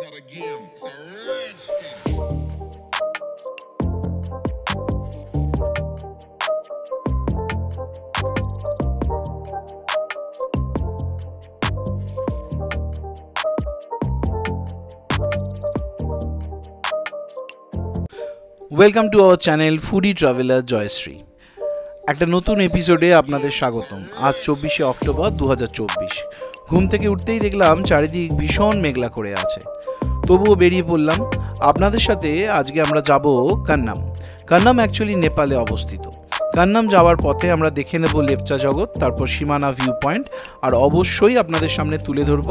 not a game, it's a rich thing. Welcome to our channel foodie traveller Joyshree. একটা নতুন এপিসোডে আপনাদের স্বাগতম। আজ 24শে অক্টোবর 2024। ঘুম থেকে উঠতেই দেখলাম চারিদিক ভীষণ মেঘলা করে আছে, তবুও বেরিয়ে পড়লাম আপনাদের সাথে। আজকে আমরা যাব কান্নাম। কান্নাম অ্যাকচুয়ালি নেপালে অবস্থিত। কান্নাম যাওয়ার পথে আমরা দেখে নেব লেপচা জগৎ, তারপর সীমানা ভিউ পয়েন্ট, আর অবশ্যই আপনাদের সামনে তুলে ধরব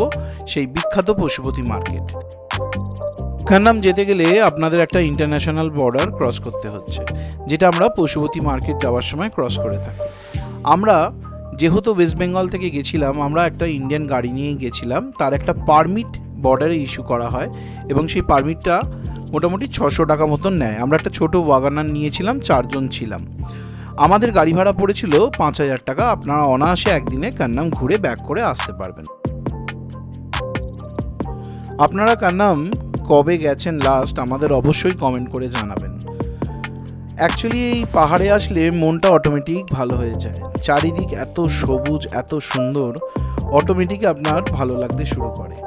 সেই বিখ্যাত পশুপতি মার্কেট। কান্নাম যেতে গেলে আপনাদের একটা ইন্টারন্যাশনাল বর্ডার ক্রস করতে হচ্ছে, যেটা আমরা পশুপতি মার্কেট যাওয়ার সময় ক্রস করে থাকি। আমরা যেহেতু ওয়েস্ট বেঙ্গল থেকে গেছিলাম, আমরা একটা ইন্ডিয়ান গাড়ি নিয়েই গেছিলাম। তার একটা পারমিট বর্ডারে ইস্যু করা হয় এবং সেই পারমিটটা মোটামুটি 600 টাকা মতন নেয়। আমরা একটা ছোটো ওয়াগানার নিয়েছিলাম, 4 জন ছিলাম। আমাদের গাড়ি ভাড়া পড়েছিল 5000 টাকা। আপনারা অনায়াসে একদিনে কান্নাম ঘুরে ব্যাক করে আসতে পারবেন। আপনারা কান্নাম কবে গেছেন লাস্ট আমাদের অবশ্যই কমেন্ট করে জানাবেন। অ্যাকচুয়ালি এই পাহাড়ে আসলে মনটা অটোমেটিক ভালো হয়ে যায়। চারিদিক এত সবুজ, এত সুন্দর, অটোমেটিক আপনার ভালো লাগতে শুরু করে।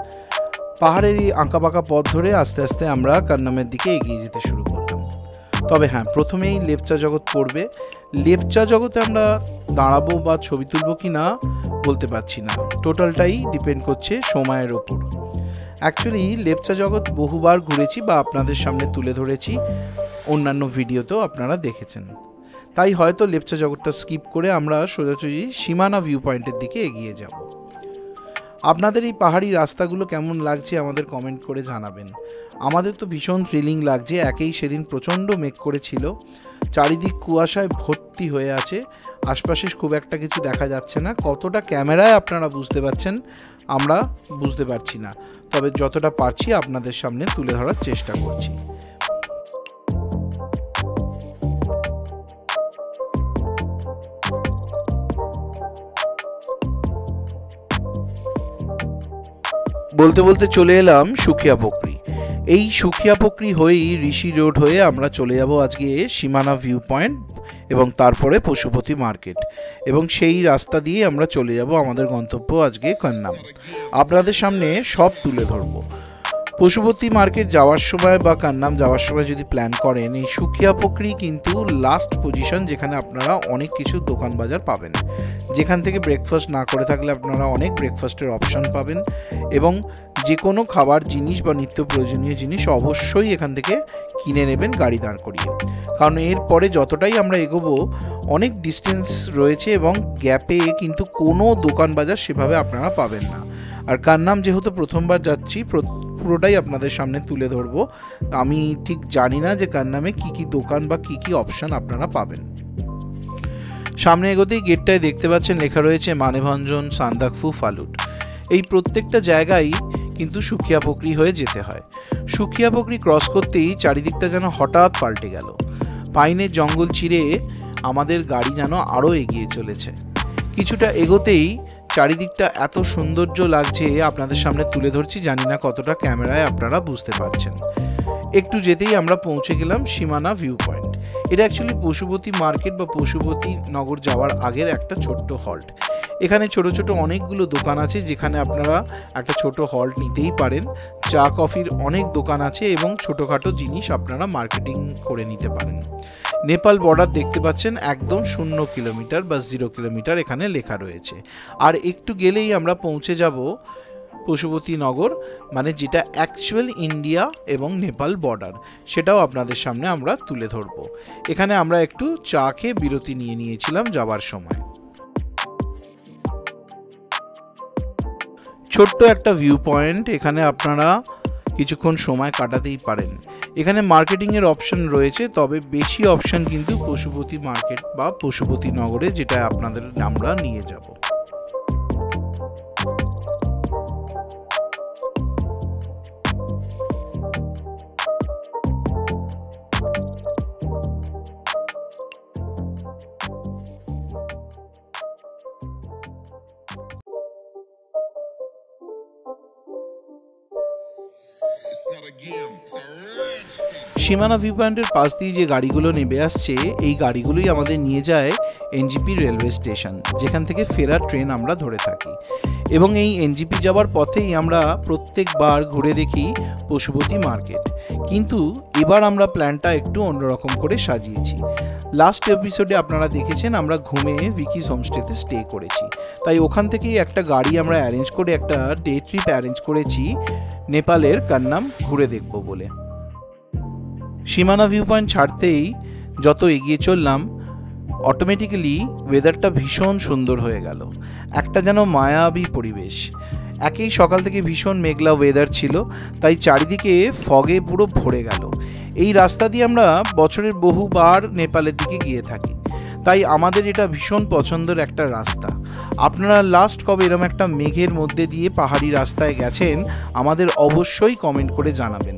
পাহাড়ের এই আঁকাবাঁকা পথ ধরে আস্তে আস্তে আমরা কান্নামের দিকে এগিয়ে যেতে শুরু করলাম। তবে হ্যাঁ, প্রথমেই লেপচা জগৎ পড়বে। লেপচা জগতে আমরা দাঁড়াবো বা ছবি তুলবো কি না বলতে পারছি না, টোটালটাই ডিপেন্ড করছে সময়ের ওপর। অ্যাকচুয়ালি লেপচা জগৎ বহুবার ঘুরেছি বা আপনাদের সামনে তুলে ধরেছি, অন্যান্য ভিডিওতেও আপনারা দেখেছেন। তাই হয়তো লেপচা জগৎটা স্কিপ করে আমরা সোজাসুজি সীমানা ভিউ পয়েন্টের দিকে এগিয়ে যাব। আপনাদের এই পাহাড়ি রাস্তাগুলো কেমন লাগছে আমাদের কমেন্ট করে জানাবেন। আমাদের তো ভীষণ থ্রিলিং লাগছে। একেই সেদিন প্রচণ্ড মেঘ করেছিল, চারিদিক কুয়াশায় ভর্তি হয়ে আছে, আশপাশে খুব একটা কিছু দেখা যাচ্ছে না। কতটা ক্যামেরায় আপনারা বুঝতে পারছেন আমরা বুঝতে পারছি না, তবে যতটা পারছি আপনাদের সামনে তুলে ধরার চেষ্টা করছি। বলতে বলতে চলে এলাম সুখিয়া পোকরি। এই সুখিয়া পোকরি হয়েই ঋষি রোড হয়ে আমরা চলে যাব আজকে সীমানা ভিউ পয়েন্ট এবং তারপরে পশুপতি মার্কেট, এবং সেই রাস্তা দিয়ে আমরা চলে যাব আমাদের গন্তব্য আজকে কান্নাম। আপনাদের সামনে সব তুলে ধরবো। পশুপতি মার্কেট যাওয়ার সময় বা কান্নাম যাওয়ার সময় যদি প্ল্যান করেন, এই সুখিয়া পোকরি কিন্তু লাস্ট পজিশন, যেখানে আপনারা অনেক কিছু দোকান বাজার পাবেন, যেখান থেকে ব্রেকফাস্ট না করে থাকলে আপনারা অনেক ব্রেকফাস্টের অপশান পাবেন, এবং যে কোনো খাবার জিনিস বা নিত্য প্রয়োজনীয় জিনিস অবশ্যই এখান থেকে কিনে নেবেন গাড়ি দাঁড় করিয়ে। কারণ এরপরে যতটাই আমরা এগোবো অনেক ডিস্টেন্স রয়েছে এবং গ্যাপে কিন্তু কোনো দোকান বাজার সেভাবে আপনারা পাবেন না। আর কান্নাম যেহেতু প্রথমবার যাচ্ছি, পুরোটাই আপনাদের সামনে তুলে ধরবো। আমি ঠিক জানি না যে কান্নামে কী কী দোকান বা কী কী অপশান আপনারা পাবেন। সামনে এগোতেই গেটটায় দেখতে পাচ্ছেন লেখা রয়েছে মানেভঞ্জন, সান্দাকফু, ফালুট। এই প্রত্যেকটা জায়গায় কিন্তু সুখিয়া পোকরি হয়ে যেতে হয়। সুখিয়া পোকরি ক্রস করতেই চারিদিকটা যেন হঠাৎ পাল্টে গেল। পাইনের জঙ্গল চিরে আমাদের গাড়ি যেন আরও এগিয়ে চলেছে। কিছুটা এগোতেই চারিদিকটা এত সৌন্দর্য লাগছে, আপনাদের সামনে তুলে ধরছি, জানি না কতটা ক্যামেরায় আপনারা বুঝতে পারছেন। একটু যেতেই আমরা পৌঁছে গেলাম সীমানা ভিউ পয়েন্ট। এটা অ্যাকচুয়ালি পশুপতি মার্কেট বা পশুপতি নগর যাওয়ার আগের একটা ছোট্ট হল্ট। এখানে ছোট ছোট অনেকগুলো দোকান আছে, যেখানে আপনারা একটা ছোট হল্ট নিতেই পারেন। চা কফির অনেক দোকান আছে এবং ছোটোখাটো জিনিস আপনারা মার্কেটিং করে নিতে পারেন। নেপাল বর্ডার দেখতে পাচ্ছেন, একদম 0 কিলোমিটার বা 0 কিলোমিটার এখানে লেখা রয়েছে। আর একটু গেলেই আমরা পৌঁছে যাব পশুপতি নগর, মানে যেটা অ্যাকচুয়াল ইন্ডিয়া এবং নেপাল বর্ডার, সেটাও আপনাদের সামনে আমরা তুলে ধরবো। এখানে আমরা একটু চা খেয়ে বিরতি নিয়েছিলাম যাবার সময়। ছোট্ট একটা ভিউ পয়েন্ট, এখানে আপনারা কিছুক্ষণ সময় কাটাতেই পারেন। এখানে মার্কেটিংয়ের অপশন রয়েছে, তবে বেশি অপশন কিন্তু পশুপতি মার্কেট বা পশুপতি নগরে, যেটা আপনাদের আমরা নিয়ে যাব। the game. It's a rich thing. সীমানা ভিউ পয়েন্টের পাশ দিয়ে যে গাড়িগুলো নেমে আসছে এই গাড়িগুলোই আমাদের নিয়ে যায় এনজিপি রেলওয়ে স্টেশন, যেখান থেকে ফেরার ট্রেন আমরা ধরে থাকি। এবং এই এনজিপি যাওয়ার পথেই আমরা প্রত্যেকবার ঘুরে দেখি পশুপতি মার্কেট, কিন্তু এবার আমরা প্ল্যানটা একটু অন্যরকম করে সাজিয়েছি। লাস্ট এপিসোডে আপনারা দেখেছেন আমরা ঘুমে ভিকিস হোমস্টেতে স্টে করেছি, তাই ওখান থেকেই একটা গাড়ি আমরা অ্যারেঞ্জ করে একটা ডে ট্রিপ অ্যারেঞ্জ করেছি নেপালের কান্নাম ঘুরে দেখব বলে। সীমানা ভিউ পয়েন্ট ছাড়তেই যত এগিয়ে চললাম অটোমেটিক্যালি ওয়েদারটা ভীষণ সুন্দর হয়ে গেল, একটা যেন মায়াবী পরিবেশ। একেই সকাল থেকে ভীষণ মেঘলা ওয়েদার ছিল, তাই চারিদিকে ফগে পুরো ভরে গেল। এই রাস্তা দিয়ে আমরা বছরের বহুবার নেপালের দিকে গিয়ে থাকি, তাই আমাদের এটা ভীষণ পছন্দের একটা রাস্তা। আপনারা লাস্ট কবে এরকম একটা মেঘের মধ্যে দিয়ে পাহাড়ি রাস্তায় গেছেন আমাদের অবশ্যই কমেন্ট করে জানাবেন।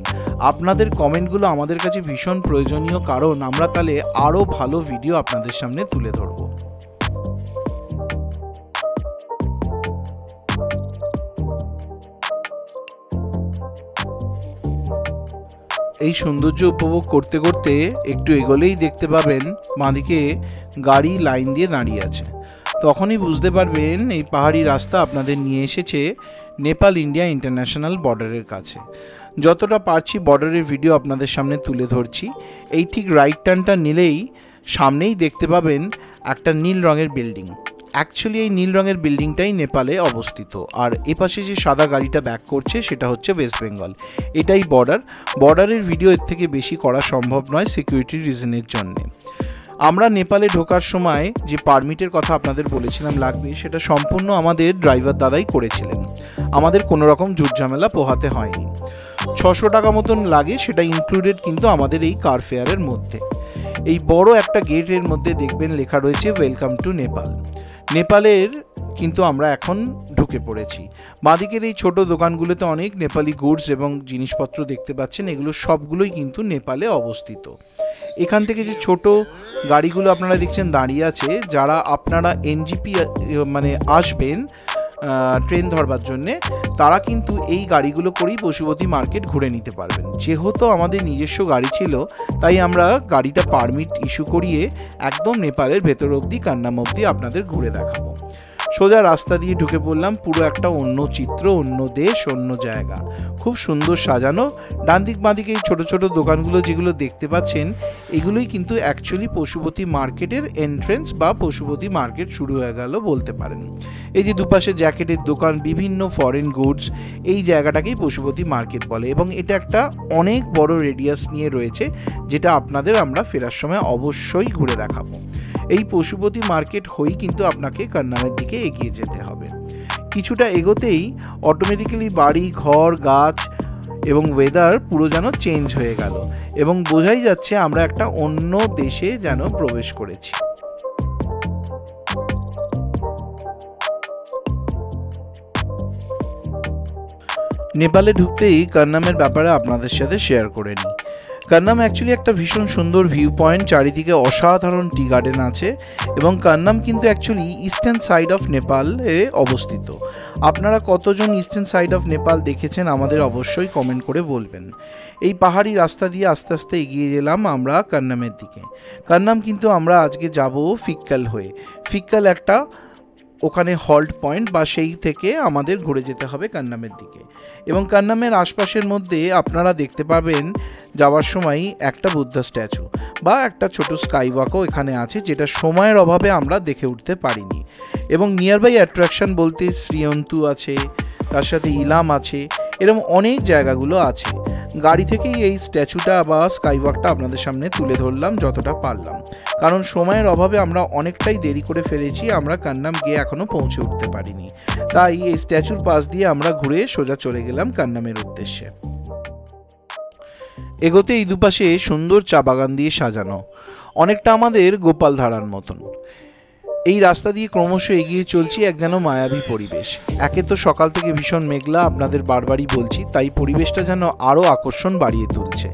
আপনাদের কমেন্টগুলো আমাদের কাছে ভীষণ প্রয়োজনীয়, কারণ আমরা তাহলে আরও ভালো ভিডিও আপনাদের সামনে তুলে ধরব। এই সৌন্দর্য উপভোগ করতে করতে একটু এগোলেই দেখতে পাবেন বাঁদিকে গাড়ি লাইন দিয়ে দাঁড়িয়ে আছে। তখনই বুঝতে পারবেন এই পাহাড়ি রাস্তা আপনাদের নিয়ে এসেছে নেপাল ইন্ডিয়া ইন্টারন্যাশনাল বর্ডারের কাছে। যতটা পারছি বর্ডারের ভিডিও আপনাদের সামনে তুলে ধরছি। এই ঠিক রাইট টার্নটা নিলেই সামনেই দেখতে পাবেন একটা নীল রঙের বিল্ডিং। অ্যাকচুয়ালি এই নীল রঙের বিল্ডিংটাই নেপালে অবস্থিত, আর এপাশে যে সাদা গাড়িটা ব্যাক করছে সেটা হচ্ছে ওয়েস্ট বেঙ্গল। এটাই বর্ডারের ভিডিও এর থেকে বেশি করা সম্ভব নয় সিকিউরিটি রিজনের জন্যে। আমরা নেপালে ঢোকার সময় যে পারমিটের কথা আপনাদের বলেছিলাম লাগবে, সেটা সম্পূর্ণ আমাদের ড্রাইভার দাদাই করেছিলেন, আমাদের কোনো রকম ঝুটঝামেলা পোহাতে হয়নি। 600 টাকা মতন লাগে, সেটা ইনক্লুডেড কিন্তু আমাদের এই কার ফেয়ারের মধ্যে। এই বড় একটা গেটের মধ্যে দেখবেন লেখা রয়েছে ওয়েলকাম টু নেপাল। নেপালের কিন্তু আমরা এখন ঢুকে পড়েছি। বাঁদিকের এই ছোট দোকানগুলোতে অনেক নেপালি গুডস এবং জিনিসপত্র দেখতে পাচ্ছেন, এগুলো সবগুলোই কিন্তু নেপালে অবস্থিত। এখান থেকে যে ছোট গাড়িগুলো আপনারা দেখছেন দাঁড়িয়ে আছে, যারা আপনারা এনজিপি মানে আসবেন ট্রেন ধরবার জন্যে, তারা কিন্তু এই গাড়িগুলো করেই পশুপতি মার্কেট ঘুরে নিতে পারবেন। যেহেতু আমাদের নিজস্ব গাড়ি ছিল, তাই আমরা গাড়িটা পারমিট ইস্যু করিয়ে একদম নেপালের ভেতর অবধি কান্নাম অবধি আপনাদের ঘুরে দেখাবো। সোজা রাস্তা দিয়ে ঢুকে পড়লাম, পুরো একটা অন্য চিত্র, অন্য দেশ, অন্য জায়গা, খুব সুন্দর সাজানো। ডান দিক বাঁ দিকে এই ছোটো ছোটো দোকানগুলো যেগুলো দেখতে পাচ্ছেন, এগুলোই কিন্তু অ্যাকচুয়ালি পশুপতি মার্কেটের এন্ট্রেন্স বা পশুপতি মার্কেট শুরু হয়ে গেল বলতে পারেন। এই যে দুপাশে জ্যাকেটের দোকান, বিভিন্ন ফরেন গুডস, এই জায়গাটাকেই পশুপতি মার্কেট বলে, এবং এটা একটা অনেক বড় রেডিয়াস নিয়ে রয়েছে, যেটা আপনাদের আমরা ফেরার সময় অবশ্যই ঘুরে দেখাবো। এই পশুপতি মার্কেট হয়েই কিন্তু আপনাকে কান্নামের দিকে এগিয়ে যেতে হবে। কিছুটা এগোতেই অটোমেটিক্যালি বাড়ি, ঘর, গাছ এবং ওয়েদার পুরো যেন চেঞ্জ হয়ে গেল, এবং বোঝাই যাচ্ছে আমরা একটা অন্য দেশে যেন প্রবেশ করেছি। নেপালে ঢুকতেই কান্নামের ব্যাপারে আপনাদের সাথে শেয়ার করে নিই। কান্নাম অ্যাকচুয়ালি একটা ভীষণ সুন্দর ভিউ পয়েন্ট, চারিদিকে অসাধারণ টি গার্ডেন আছে, এবং কান্নাম কিন্তু অ্যাকচুয়ালি ইস্টার্ন সাইড অফ নেপালে অবস্থিত। আপনারা কতজন ইস্টার্ন সাইড অফ নেপাল দেখেছেন আমাদের অবশ্যই কমেন্ট করে বলবেন। এই পাহাড়ি রাস্তা দিয়ে আস্তে আস্তে এগিয়ে গেলাম আমরা কান্নামের দিকে। কান্নাম কিন্তু আমরা আজকে যাব ফিক্কাল হয়ে। ফিক্কাল একটা ওখানে হল্ট পয়েন্ট, বা সেই থেকে আমাদের ঘুরে যেতে হবে কান্নামের দিকে। এবং কান্নামের আশপাশের মধ্যে আপনারা দেখতে পাবেন যাওয়ার সময় একটা বুদ্ধা স্ট্যাচু বা একটা ছোট স্কাই ওয়াকও এখানে আছে, যেটা সময়ের অভাবে আমরা দেখে উঠতে পারিনি। এবং নিয়ারবাই অ্যাট্রাকশন বলতে শ্রীয়ন্তু আছে, তার সাথে ইলাম আছে, এরকম অনেক জায়গাগুলো আছে। গাড়ি থেকেই এই স্ট্যাচুটা বা স্কাই ওয়াকটা আপনাদের সামনে তুলে ধরলাম যতটা পারলাম, কারণ সময়ের অভাবে আমরা অনেকটাই দেরি করে ফেলেছি, আমরা কান্নাম গিয়ে এখনও পৌঁছে উঠতে পারিনি। তাই এই স্ট্যাচুর পাশ দিয়ে আমরা ঘুরে সোজা চলে গেলাম কান্নামের উদ্দেশ্যে। এগোতে এই দুপাশে সুন্দর চা বাগান দিয়ে সাজানো, অনেকটা আমাদের গোপাল ধারার মতন। এই রাস্তা দিয়ে ক্রমশ এগিয়ে চলছি, এক যেন মায়াবী পরিবেশ। একে তো সকাল থেকে ভীষণ মেঘলা, আপনাদের বারবারই বলছি, তাই পরিবেশটা যেন আরও আকর্ষণ বাড়িয়ে তুলছে।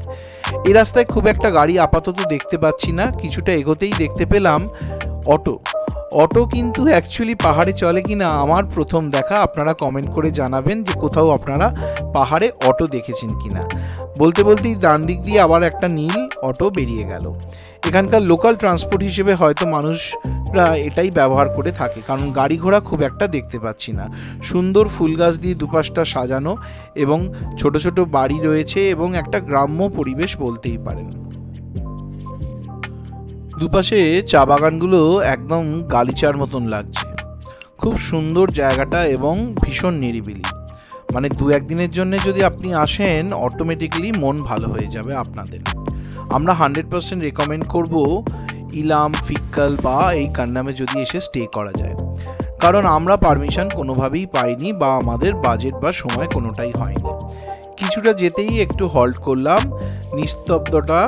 এই রাস্তায় খুব একটা গাড়ি আপাতত দেখতে পাচ্ছি না। কিছুটা এগোতেই দেখতে পেলাম অটো কিন্তু অ্যাকচুয়ালি পাহাড়ে চলে কিনা আমার প্রথম দেখা। আপনারা কমেন্ট করে জানাবেন যে কোথাও আপনারা পাহাড়ে অটো দেখেছেন কিনা। বলতে বলতেই ডান দিক দিয়ে আবার একটা নীল অটো বেরিয়ে গেল। এখানকার লোকাল ট্রান্সপোর্ট হিসেবে হয়তো মানুষরা এটাই ব্যবহার করে থাকে, কারণ গাড়ি ঘোড়া খুব একটা দেখতে পাচ্ছি না। সুন্দর ফুল গাছ দিয়ে দুপাশটা সাজানো এবং ছোট ছোট বাড়ি রয়েছে এবং একটা গ্রাম্য পরিবেশ বলতেই পারেন। দুপাশে চা বাগানগুলো একদম গালিচার মতন লাগছে। খুব সুন্দর জায়গাটা এবং ভীষণ নিরিবিলি। মানে 2-1 দিনের জন্য যদি আপনি আসেন অটোমেটিক্যালি মন ভালো হয়ে যাবে আপনাদের। আমরা 100% রেকমেন্ড করব ইলাম, ফিক্কাল বা এই কান্নামে যদি এসে স্টে করা যায়, কারণ আমরা পারমিশন কোনোভাবেই পাইনি বা আমাদের বাজেট বা সময় কোনোটাই হয়নি। কিছুটা যেতেই একটু হল্ট করলাম নিস্তব্ধতা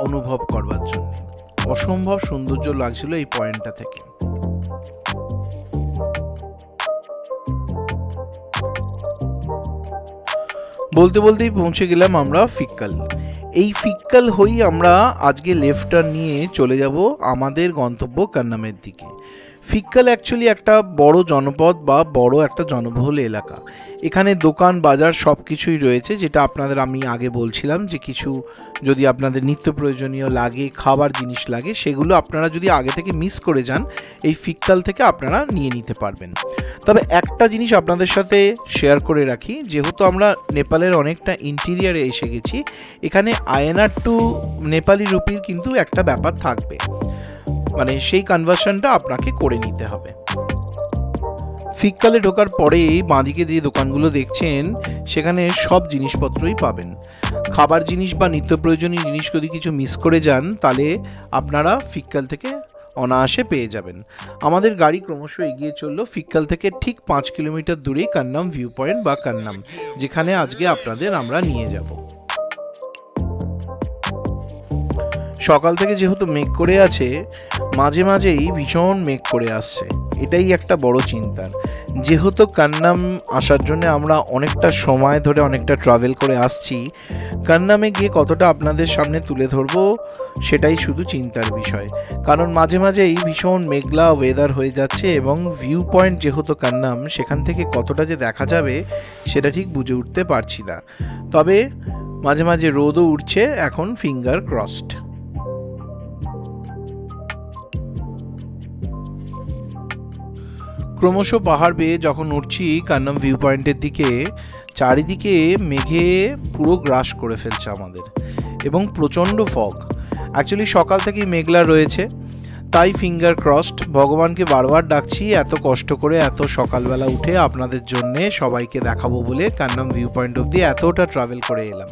অনুভব করবার জন্য। অসম্ভব সৌন্দর্য লাগছিল এই পয়েন্টটা থেকে। বলতে বলতেই পৌঁছে গেলাম আমরা ফিক্কাল। এই ফিক্কাল হয়েই আমরা আজকে লেফট টার্ন নিয়ে চলে যাব আমাদের গন্তব্য কান্নামের দিকে। ফিক্কাল অ্যাকচুয়ালি একটা বড় জনপদ বা বড় একটা জনবহুল এলাকা। এখানে দোকান বাজার সব কিছুই রয়েছে, যেটা আপনাদের আমি আগে বলছিলাম যে কিছু যদি আপনাদের নিত্য প্রয়োজনীয় লাগে, খাবার জিনিস লাগে, সেগুলো আপনারা যদি আগে থেকে মিস করে যান এই ফিক্কাল থেকে আপনারা নিয়ে নিতে পারবেন। তবে একটা জিনিস আপনাদের সাথে শেয়ার করে রাখি, যেহেতু আমরা নেপালের অনেকটা ইন্টিরিয়ারে এসে গেছি, এখানে আইএনআর টু নেপালি রুপির কিন্তু একটা ব্যাপার থাকবে, মানে সেই কনভার্সনটা আপনাকে করে নিতে হবে। ফিক্কালে ঢোকার পরেই বাঁদিকে যে দোকানগুলো দেখছেন সেখানে সব জিনিসপত্রই পাবেন। খাবার জিনিস বা নিত্য প্রয়োজনীয় জিনিস যদি কিছু মিস করে যান তাহলে আপনারা ফিক্কাল থেকে অনায়াসে পেয়ে যাবেন। আমাদের গাড়ি ক্রমশ এগিয়ে চললো। ফিক্কাল থেকে ঠিক 5 কিলোমিটার দূরেই কান্নাম ভিউ পয়েন্ট বা কান্নাম, যেখানে আজকে আপনাদের আমরা নিয়ে যাব। সকাল থেকে যেহেতু মেঘ করে আছে, মাঝে মাঝেই ভীষণ মেঘ করে আসছে, এটাই একটা বড় চিন্তার। যেহেতু কান্নাম আসার জন্য আমরা অনেকটা সময় ধরে অনেকটা ট্রাভেল করে আসছি, কান্নামে গিয়ে কতটা আপনাদের সামনে তুলে ধরবো সেটাই শুধু চিন্তার বিষয়। কারণ মাঝে মাঝেই ভীষণ মেঘলা ওয়েদার হয়ে যাচ্ছে এবং ভিউ পয়েন্ট যেহেতু কান্নাম, সেখান থেকে কতটা যে দেখা যাবে সেটা ঠিক বুঝে উঠতে পারছি না। তবে মাঝে মাঝে রোদও উঠছে, এখন ফিঙ্গার ক্রসড। ক্রমশ পাহাড় বেয়ে যখন উঠছি কান্নাম ভিউ পয়েন্টের দিকে, চারিদিকে মেঘে পুরো গ্রাস করে ফেলছে আমাদের এবং প্রচণ্ড ফগ। অ্যাকচুয়ালি সকাল থেকেই মেঘলা রয়েছে, তাই ফিঙ্গার ক্রসড। ভগবানকে বারবার ডাকছি এত কষ্ট করে এত সকালবেলা উঠে আপনাদের জন্যে সবাইকে দেখাবো বলে কান্নাম ভিউ পয়েন্ট অবধি এতটা ট্রাভেল করে এলাম,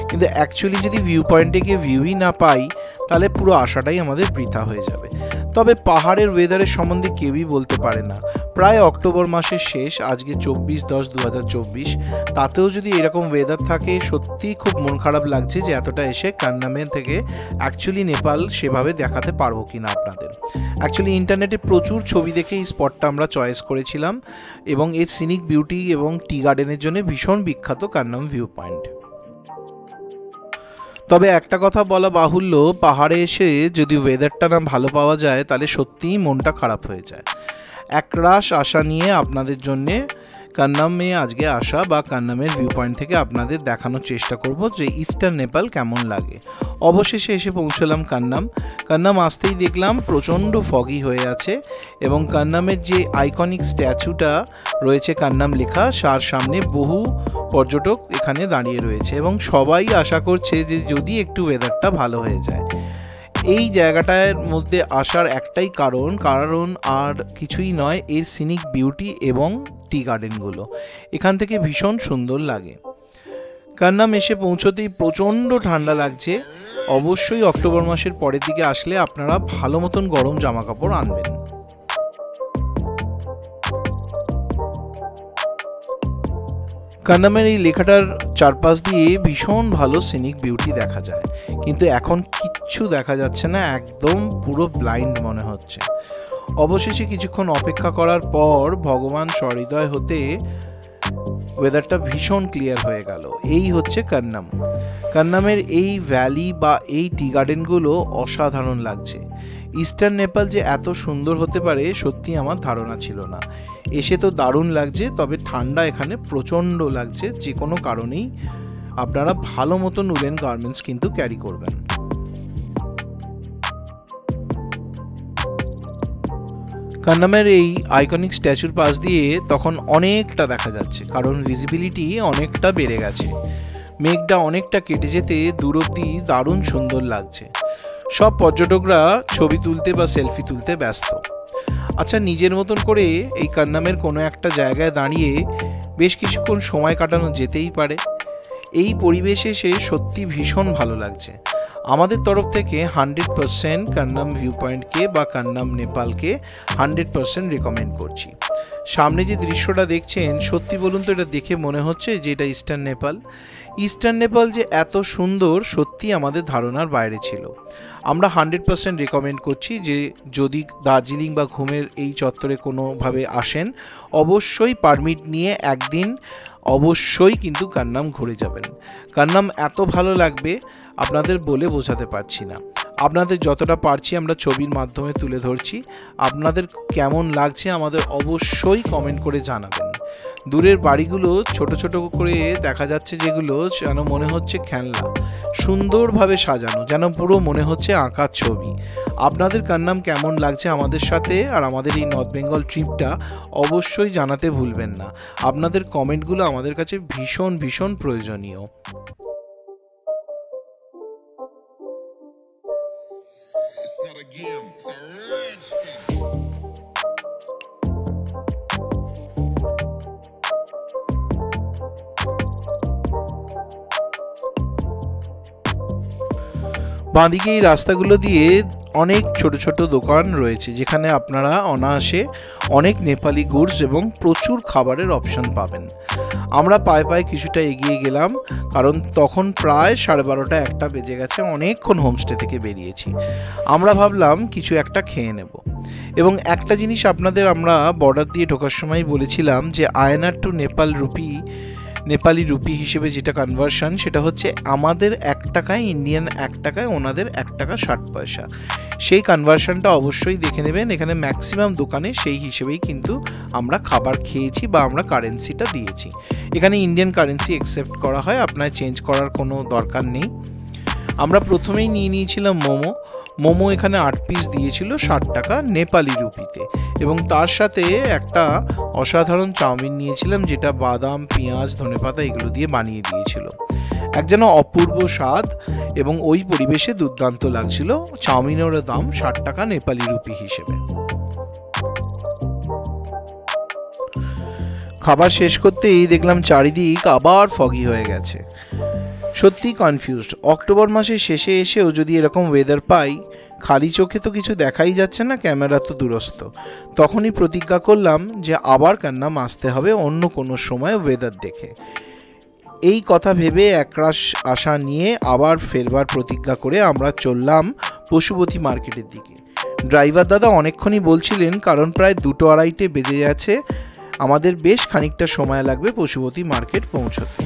কিন্তু অ্যাকচুয়ালি যদি ভিউ পয়েন্টে গিয়ে ভিউই না পাই তাহলে পুরো আশাটাই আমাদের বৃথা হয়ে যাবে। তবে পাহাড়ের ওয়েদারের সম্বন্ধে কেউই বলতে পারে না। প্রায় অক্টোবর মাসের শেষ, আজকে 24/10/2024, তাতেও যদি এরকম ওয়েদার থাকে সত্যিই খুব মন খারাপ লাগছে যে এতটা এসে কান্নামে থেকে অ্যাকচুয়ালি নেপাল সেভাবে দেখাতে পারবো কিনা আপনাদের। অ্যাকচুয়ালি ইন্টারনেটে প্রচুর ছবি দেখে এই স্পটটা আমরা চয়েস করেছিলাম এবং এর সিনিক বিউটি এবং টি গার্ডেনের জন্য ভীষণ বিখ্যাত কান্নাম ভিউ পয়েন্ট। তবে একটা কথা বলা বাহুল্য, পাহাড়ে এসে যদি ওয়েদারটা না ভালো পাওয়া যায় তাহলে সত্যিই মনটা খারাপ হয়ে যায়। একরাশ আশা নিয়ে আপনাদের জন্যে কান্নামে আজকে আসা বা কান্নামের ভিউ পয়েন্ট থেকে আপনাদের দেখানোর চেষ্টা করব যে ইস্টার্ন নেপাল কেমন লাগে। অবশেষে এসে পৌঁছলাম কান্নাম। কান্নাম আসতেই দেখলাম প্রচণ্ড ফগি হয়ে আছে এবং কান্নামের যে আইকনিক স্ট্যাচুটা রয়েছে কান্নাম লেখা, তার সামনে বহু পর্যটক এখানে দাঁড়িয়ে রয়েছে এবং সবাই আশা করছে যে যদি একটু ওয়েদারটা ভালো হয়ে যায়। এই জায়গাটার মধ্যে আসার একটাই কারণ আর কিছুই নয়, এর সিনিক বিউটি এবং টি গার্ডেনগুলো এখান থেকে ভীষণ সুন্দর লাগে। কান্নাম এসে পৌঁছতেই প্রচণ্ড ঠান্ডা লাগছে। অবশ্যই অক্টোবর মাসের পরের দিকে আসলে আপনারা ভালো মতন গরম জামা কাপড় আনবেন। কান্নামের এই লেখাটার চারপাশ দিয়ে ভীষণ ভালো সিনিক বিউটি দেখা যায়, কিন্তু এখন কিচ্ছু দেখা যাচ্ছে না, একদম পুরো ব্লাইন্ড মনে হচ্ছে। অবশেষে কিছুক্ষণ অপেক্ষা করার পর ভগবান সহৃদয় হতে ওয়েদারটা ভীষণ ক্লিয়ার হয়ে গেল। এই হচ্ছে কান্নাম। কান্নামের এই ভ্যালি বা এই টি গার্ডেনগুলো অসাধারণ লাগছে। ইস্টার্ন নেপাল যে এত সুন্দর হতে পারে সত্যি আমার ধারণা ছিল না। এসে তো দারুণ লাগছে, তবে ঠান্ডা এখানে প্রচণ্ড লাগছে। যে কোনো কারণেই আপনারা ভালো মতো উলেন গার্মেন্টস কিন্তু ক্যারি করবেন। কান্নামের এই আইকনিক স্ট্যাচুর পাশ দিয়ে তখন অনেকটা দেখা যাচ্ছে, কারণ ভিজিবিলিটি অনেকটা বেড়ে গেছে। মেঘটা অনেকটা কেটে যেতে দূর অব্দি দারুণ সুন্দর লাগছে। সব পর্যটকরা ছবি তুলতে বা সেলফি তুলতে ব্যস্ত। আচ্ছা, নিজের মতন করে এই কান্নামের কোনো একটা জায়গায় দাঁড়িয়ে বেশ কিছুক্ষণ সময় কাটানো যেতেই পারে। এই পরিবেশে এসে সত্যি ভীষণ ভালো লাগছে। আমাদের তরফ থেকে 100% কান্নাম ভিউ পয়েন্টকে বা কান্নাম নেপালকে 100% রেকমেন্ড করছি। সামনে যে দৃশ্যটা দেখছেন, সত্যি বলুন তো এটা দেখে মনে হচ্ছে যে এটা ইস্টার্ন নেপাল। ইস্টার্ন নেপাল যে এত সুন্দর সত্যি আমাদের ধারণার বাইরে ছিল। আমরা 100% রেকমেন্ড করছি যে যদি দার্জিলিং বা ঘুমের এই চত্বরে কোনোভাবে আসেন, অবশ্যই পারমিট নিয়ে একদিন অবশ্যই কিন্তু কান্নাম ঘুরে যাবেন। কান্নাম এত ভালো লাগবে আপনাদের বলে বোঝাতে পারছি না। আপনাদের যতটা পারছি আমরা ছবির মাধ্যমে তুলে ধরছি। আপনাদের কেমন লাগছে আমাদের অবশ্যই কমেন্ট করে জানাবেন। দূরের বাড়িগুলো ছোট ছোট করে দেখা যাচ্ছে, যেগুলো যেন মনে হচ্ছে খেলনা, সুন্দরভাবে সাজানো, যেন পুরো মনে হচ্ছে আঁকার ছবি। আপনাদের কান্নাম কেমন লাগছে আমাদের সাথে আর আমাদের এই নর্থ বেঙ্গল ট্রিপটা অবশ্যই জানাতে ভুলবেন না। আপনাদের কমেন্টগুলো আমাদের কাছে ভীষণ ভীষণ প্রয়োজনীয়। It's not a game, it's a rich thing. বাঁদিকে এই রাস্তাগুলো দিয়ে অনেক ছোট ছোট দোকান রয়েছে, যেখানে আপনারা অনায়াসে অনেক নেপালি গুডস এবং প্রচুর খাবারের অপশন পাবেন। আমরা পায়ে পায়ে কিছুটা এগিয়ে গেলাম, কারণ তখন প্রায় 12:30-1টা বেজে গেছে। অনেকক্ষণ হোমস্টে থেকে বেরিয়েছি। আমরা ভাবলাম কিছু একটা খেয়ে নেব। এবং একটা জিনিস আপনাদের আমরা বর্ডার দিয়ে ঢোকার সময় বলেছিলাম যে আয়নার টু নেপালি রুপি হিসেবে যেটা কনভার্সন, সেটা হচ্ছে আমাদের 1 টাকায়, ইন্ডিয়ান 1 টাকায় ওনাদের 1 টাকা 60 পয়সা। সেই কনভার্সনটা অবশ্যই দেখে নেবেন। এখানে ম্যাক্সিমাম দোকানে সেই হিসেবেই কিন্তু আমরা খাবার খেয়েছি বা আমরা কারেন্সিটা দিয়েছি। এখানে ইন্ডিয়ান কারেন্সি অ্যাকসেপ্ট করা হয়, আপনার চেঞ্জ করার কোনো দরকার নেই। আমরা প্রথমেই নিয়ে নিয়েছিলাম মোমো এখানে 8 পিস দিয়েছিল 60 টাকা নেপালি রুপিতে, এবং তার সাথে একটা অসাধারণ চাউমিন নিয়েছিলাম, যেটা বাদাম, পেঁয়াজ, ধনেপাতা এগুলো দিয়ে বানিয়ে দিয়েছিল। এক যেন অপূর্ব স্বাদ এবং ওই পরিবেশে দুর্দান্ত লাগছিল। চাউমিনের দাম 60 টাকা নেপালি রুপি হিসেবে। খাবার শেষ করতেই দেখলাম চারিদিক আবার ফগি হয়ে গেছে। সত্যি কনফিউজড। অক্টোবর মাসের শেষে এসেও যদি এরকম ওয়েদার পাই, খালি চোখে তো কিছু দেখাই যাচ্ছে না, ক্যামেরা তো দূরস্থ। তখনই প্রতিজ্ঞা করলাম যে আবার কান্নাম আসতে হবে অন্য কোনো সময় ওয়েদার দেখে। এই কথা ভেবে একরাশ আশা নিয়ে আবার ফেরবার প্রতিজ্ঞা করে আমরা চললাম পশুপতি মার্কেটের দিকে। ড্রাইভার দাদা অনেকক্ষণই বলছিলেন, কারণ প্রায় 2-2:30 বেজে গেছে, আমাদের বেশ খানিকটা সময় লাগবে পশুপতি মার্কেট পৌঁছতে।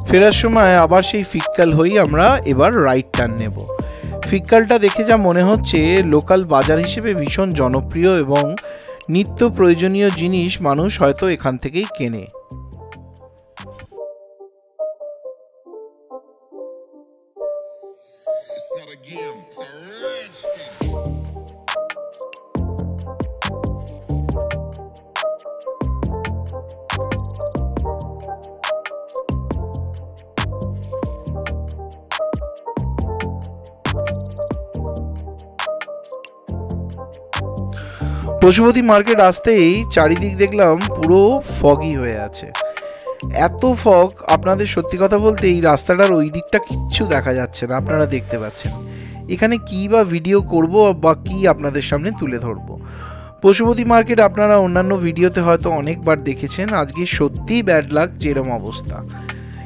ফেরার সময় আবার সেই ফিক্কাল হয়েই আমরা এবার রাইট টার্ন নেব। ফিক্কালটা দেখে যা মনে হচ্ছে লোকাল বাজার হিসেবে ভীষণ জনপ্রিয় এবং নিত্য প্রয়োজনীয় জিনিস মানুষ হয়তো এখান থেকেই কেনে। It's not a game, it's a rich thing. Pashupati market আসতেই চারিদিক দেখলাম পুরো ফগি হয়ে আছে। এত ফগ, আপনাদের সত্যি কথা বলতে এই রাস্তাটার ওই দিকটা কিচ্ছু দেখা যাচ্ছে না। আপনারা দেখতে পাচ্ছেন এখানে কী বা ভিডিও করব বা কী আপনাদের সামনে তুলে ধরবো। পশুপতি মার্কেট আপনারা অন্যান্য ভিডিওতে হয়তো অনেকবার দেখেছেন। আজকে সত্যিই ব্যাড লাক যে এরম অবস্থা।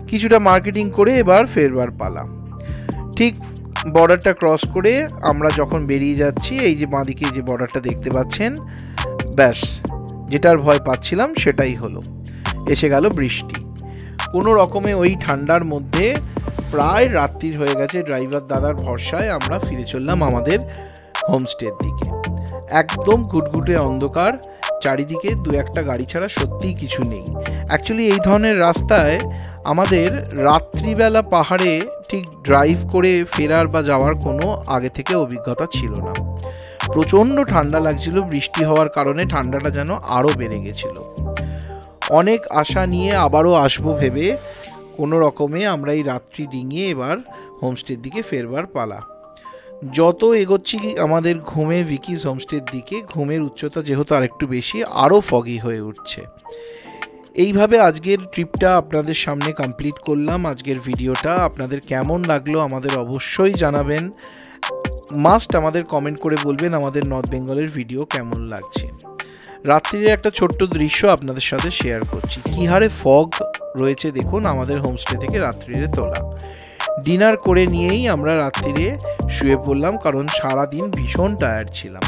কিছুটা মার্কেটিং করে এবার ফেরবার পালা। ঠিক বর্ডারটা ক্রস করে আমরা যখন বেরিয়ে যাচ্ছি, এই যে বাঁদিকে যে বর্ডারটা দেখতে পাচ্ছেন, ব্যাস যেটার ভয় পাচ্ছিলাম সেটাই হলো। এসে গেল বৃষ্টি। কোনো রকমে ওই ঠান্ডার মধ্যে প্রায় রাত্রির হয়ে গেছে, ড্রাইভার দাদার ভরসায় আমরা ফিরে চললাম আমাদের হোমস্টের দিকে। একদম ঘুটঘুটে অন্ধকার, চারিদিকে দু একটা গাড়ি ছাড়া সত্যিই কিছু নেই। অ্যাকচুয়ালি এই ধরনের রাস্তায় আমাদের রাত্রিবেলা পাহাড়ে ঠিক ড্রাইভ করে ফেরার বা যাওয়ার কোনো আগে থেকে অভিজ্ঞতা ছিল না। প্রচণ্ড ঠান্ডা লাগছিল, বৃষ্টি হওয়ার কারণে ঠান্ডাটা যেন আরও বেড়ে গেছিল। অনেক আশা নিয়ে আবারও আসবো ভেবে কোনো রকমে আমরা এই রাত্রি ডিঙিয়ে এবার হোমস্টের দিকে ফেরবার পালা। যত এগোচ্ছি আমাদের ঘুমে ভিকিস হোমস্টের দিকে, ঘুমের উচ্চতা যেহেতু আরেকটু বেশি, আরও ফগি হয়ে উঠছে। এইভাবে আজকের ট্রিপটা আপনাদের সামনে কমপ্লিট করলাম। আজকের ভিডিওটা আপনাদের কেমন লাগলো আমাদের অবশ্যই জানাবেন। মাস্ট আমাদের কমেন্ট করে বলবেন আমাদের নর্থ বেঙ্গলের ভিডিও কেমন লাগছে। রাত্রির একটা ছোট্ট দৃশ্য আপনাদের সাথে শেয়ার করছি। কী হারে ফগ রয়েছে দেখুন আমাদের হোমস্টে থেকে রাত্রিরে তোলা। ডিনার করে নিয়েই আমরা রাত্রিরে শুয়ে পড়লাম, কারণ সারাদিন ভীষণ টায়ার্ড ছিলাম।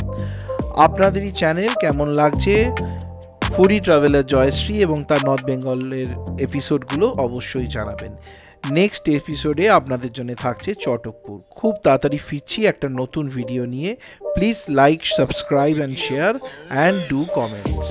আপনাদেরই চ্যানেল কেমন লাগছে ফুডি ট্রাভেলার জয়শ্রী এবং তার নর্থ বেঙ্গলের এপিসোডগুলো অবশ্যই জানাবেন। নেক্সট এপিসোডে আপনাদের জন্য থাকছে চটকপুর। খুব তাড়াতাড়ি ফিরছি একটা নতুন ভিডিও নিয়ে। Please like, subscribe and share and do comments.